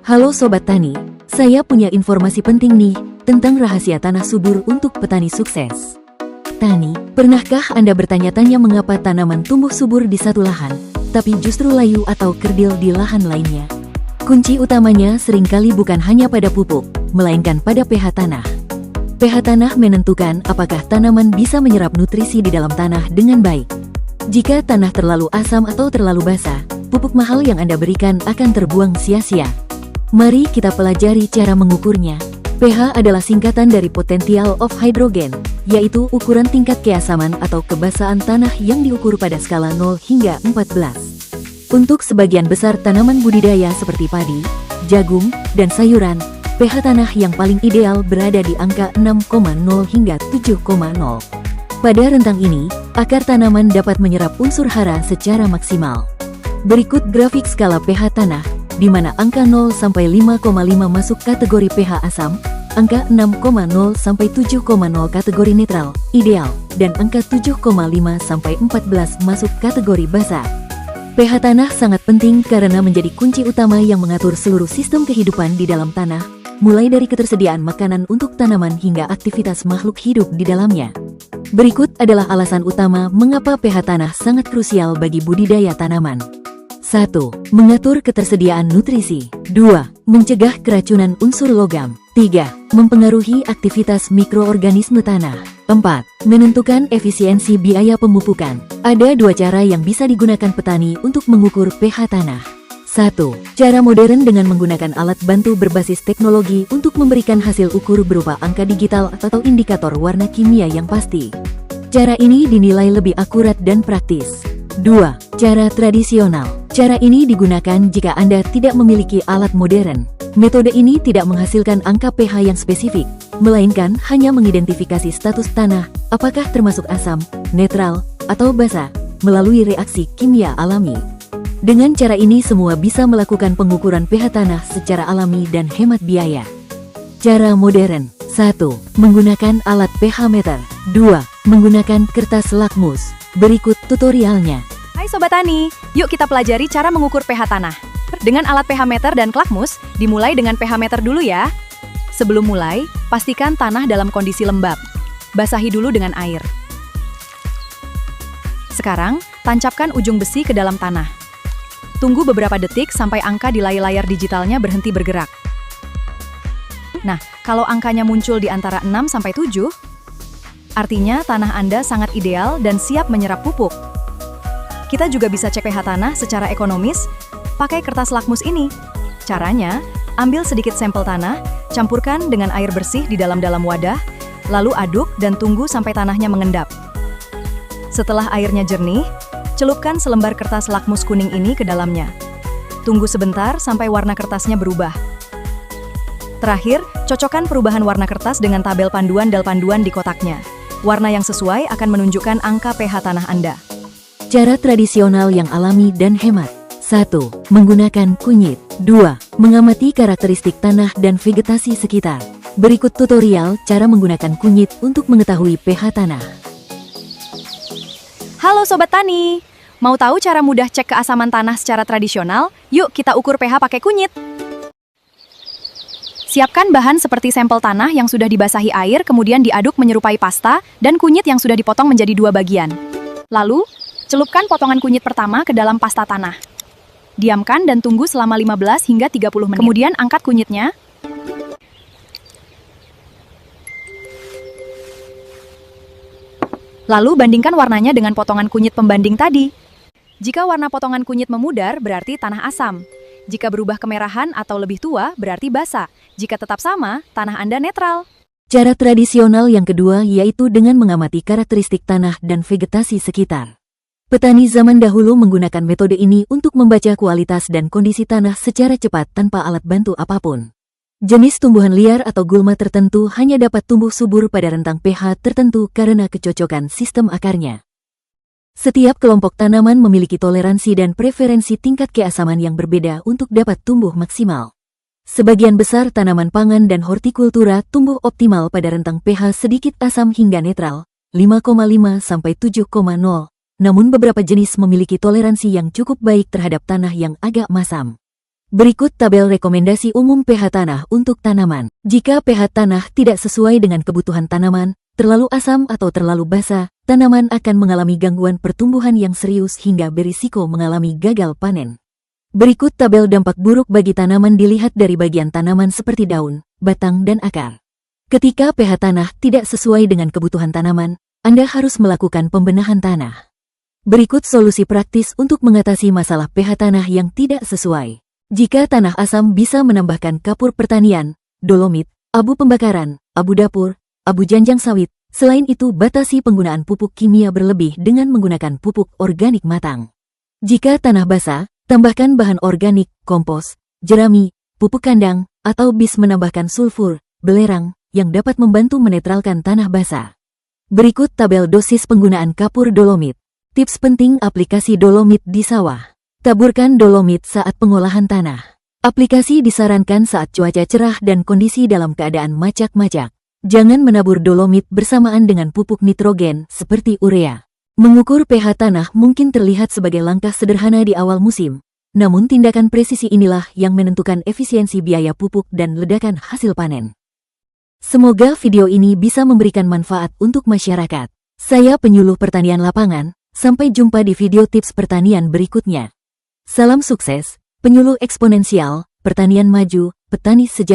Halo Sobat Tani, saya punya informasi penting nih tentang rahasia tanah subur untuk petani sukses. Tani, pernahkah Anda bertanya-tanya mengapa tanaman tumbuh subur di satu lahan, tapi justru layu atau kerdil di lahan lainnya? Kunci utamanya seringkali bukan hanya pada pupuk, melainkan pada pH tanah. pH tanah menentukan apakah tanaman bisa menyerap nutrisi di dalam tanah dengan baik. Jika tanah terlalu asam atau terlalu basah, pupuk mahal yang Anda berikan akan terbuang sia-sia. Mari kita pelajari cara mengukurnya. pH adalah singkatan dari Potential of Hydrogen, yaitu ukuran tingkat keasaman atau kebasahan tanah yang diukur pada skala 0 hingga 14. Untuk sebagian besar tanaman budidaya seperti padi, jagung, dan sayuran, pH tanah yang paling ideal berada di angka 6,0 hingga 7,0. Pada rentang ini, akar tanaman dapat menyerap unsur hara secara maksimal. Berikut grafik skala pH tanah, di mana angka 0 sampai 5,5 masuk kategori pH asam, angka 6,0 sampai 7,0 kategori netral, ideal, dan angka 7,5 sampai 14 masuk kategori basah. pH tanah sangat penting karena menjadi kunci utama yang mengatur seluruh sistem kehidupan di dalam tanah, mulai dari ketersediaan makanan untuk tanaman hingga aktivitas makhluk hidup di dalamnya. Berikut adalah alasan utama mengapa pH tanah sangat krusial bagi budidaya tanaman. 1. Mengatur ketersediaan nutrisi. 2. Mencegah keracunan unsur logam. 3. Mempengaruhi aktivitas mikroorganisme tanah. 4. Menentukan efisiensi biaya pemupukan. Ada dua cara yang bisa digunakan petani untuk mengukur pH tanah. 1. Cara modern dengan menggunakan alat bantu berbasis teknologi untuk memberikan hasil ukur berupa angka digital atau indikator warna kimia yang pasti. Cara ini dinilai lebih akurat dan praktis. 2. Cara tradisional. Cara ini digunakan jika Anda tidak memiliki alat modern. Metode ini tidak menghasilkan angka pH yang spesifik, melainkan hanya mengidentifikasi status tanah, apakah termasuk asam, netral, atau basah, melalui reaksi kimia alami. Dengan cara ini semua bisa melakukan pengukuran pH tanah secara alami dan hemat biaya. Cara modern. 1. Menggunakan alat pH meter. 2. Menggunakan kertas lakmus. Berikut tutorialnya. Hai Sobat Tani, yuk kita pelajari cara mengukur pH tanah. Dengan alat pH meter dan klakmus, dimulai dengan pH meter dulu ya. Sebelum mulai, pastikan tanah dalam kondisi lembab. Basahi dulu dengan air. Sekarang, tancapkan ujung besi ke dalam tanah. Tunggu beberapa detik sampai angka di layar digitalnya berhenti bergerak. Nah, kalau angkanya muncul di antara 6 sampai 7, artinya tanah Anda sangat ideal dan siap menyerap pupuk. Kita juga bisa cek pH tanah secara ekonomis pakai kertas lakmus ini. Caranya, ambil sedikit sampel tanah, campurkan dengan air bersih di dalam wadah, lalu aduk dan tunggu sampai tanahnya mengendap. Setelah airnya jernih, celupkan selembar kertas lakmus kuning ini ke dalamnya. Tunggu sebentar sampai warna kertasnya berubah. Terakhir, cocokkan perubahan warna kertas dengan tabel panduan di kotaknya. Warna yang sesuai akan menunjukkan angka pH tanah Anda. Cara tradisional yang alami dan hemat. 1. Menggunakan kunyit. 2. Mengamati karakteristik tanah dan vegetasi sekitar. Berikut tutorial cara menggunakan kunyit untuk mengetahui pH tanah. Halo Sobat Tani, mau tahu cara mudah cek keasaman tanah secara tradisional? Yuk kita ukur pH pakai kunyit. Siapkan bahan seperti sampel tanah yang sudah dibasahi air kemudian diaduk menyerupai pasta dan kunyit yang sudah dipotong menjadi 2 bagian. Lalu, celupkan potongan kunyit pertama ke dalam pasta tanah. Diamkan dan tunggu selama 15 hingga 30 menit. Kemudian angkat kunyitnya. Lalu bandingkan warnanya dengan potongan kunyit pembanding tadi. Jika warna potongan kunyit memudar, berarti tanah asam. Jika berubah kemerahan atau lebih tua, berarti basah. Jika tetap sama, tanah Anda netral. Cara tradisional yang kedua yaitu dengan mengamati karakteristik tanah dan vegetasi sekitar. Petani zaman dahulu menggunakan metode ini untuk membaca kualitas dan kondisi tanah secara cepat tanpa alat bantu apapun. Jenis tumbuhan liar atau gulma tertentu hanya dapat tumbuh subur pada rentang pH tertentu karena kecocokan sistem akarnya. Setiap kelompok tanaman memiliki toleransi dan preferensi tingkat keasaman yang berbeda untuk dapat tumbuh maksimal. Sebagian besar tanaman pangan dan hortikultura tumbuh optimal pada rentang pH sedikit asam hingga netral, 5,5 sampai 7,0. Namun beberapa jenis memiliki toleransi yang cukup baik terhadap tanah yang agak masam. Berikut tabel rekomendasi umum pH tanah untuk tanaman. Jika pH tanah tidak sesuai dengan kebutuhan tanaman, terlalu asam atau terlalu basa, tanaman akan mengalami gangguan pertumbuhan yang serius hingga berisiko mengalami gagal panen. Berikut tabel dampak buruk bagi tanaman dilihat dari bagian tanaman seperti daun, batang, dan akar. Ketika pH tanah tidak sesuai dengan kebutuhan tanaman, Anda harus melakukan pembenahan tanah. Berikut solusi praktis untuk mengatasi masalah pH tanah yang tidak sesuai. Jika tanah asam bisa menambahkan kapur pertanian, dolomit, abu pembakaran, abu dapur, abu janjang sawit. Selain itu, batasi penggunaan pupuk kimia berlebih dengan menggunakan pupuk organik matang. Jika tanah basah, tambahkan bahan organik, kompos, jerami, pupuk kandang, atau bis menambahkan sulfur, belerang, yang dapat membantu menetralkan tanah basah. Berikut tabel dosis penggunaan kapur dolomit. Tips penting aplikasi dolomit di sawah. Taburkan dolomit saat pengolahan tanah. Aplikasi disarankan saat cuaca cerah dan kondisi dalam keadaan macak-macak. Jangan menabur dolomit bersamaan dengan pupuk nitrogen seperti urea. Mengukur pH tanah mungkin terlihat sebagai langkah sederhana di awal musim, namun tindakan presisi inilah yang menentukan efisiensi biaya pupuk dan ledakan hasil panen. Semoga video ini bisa memberikan manfaat untuk masyarakat. Saya penyuluh pertanian lapangan, sampai jumpa di video tips pertanian berikutnya. Salam sukses, penyuluh eksponensial, pertanian maju, petani sejahtera.